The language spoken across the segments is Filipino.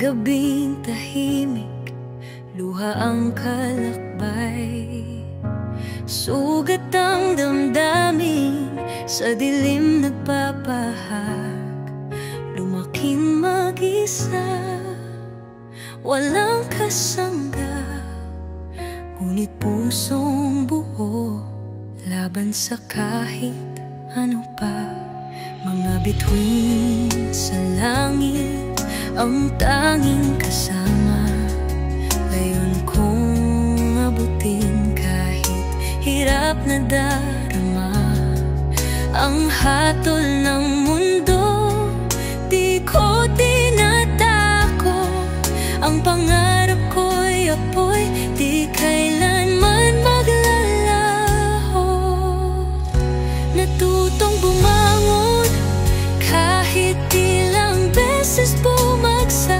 Gabing tahimik, luha ang kalakbay. Sugat ang damdamin, sa dilim nagpapahag. Lumaking mag-isa, walang kasangga, ngunit pusong buo, laban sa kahit ano pa. Mga bituin sa langit ang tanging kasama, ngayon kong abutin kahit hirap na darama. Ang hatol ng mundo, di ko tinatako. Ang pangarap ko'y apoy, di kailanman maglalaho. Natutong bumangon kahit ilang beses bumagsak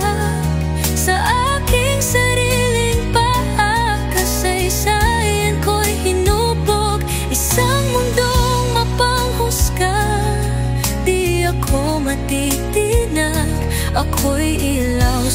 sa aking sariling paa. Kasaysayan ko'y hinubog, isang mundong mapanghusga. Di ako matitinag, ako'y ilaw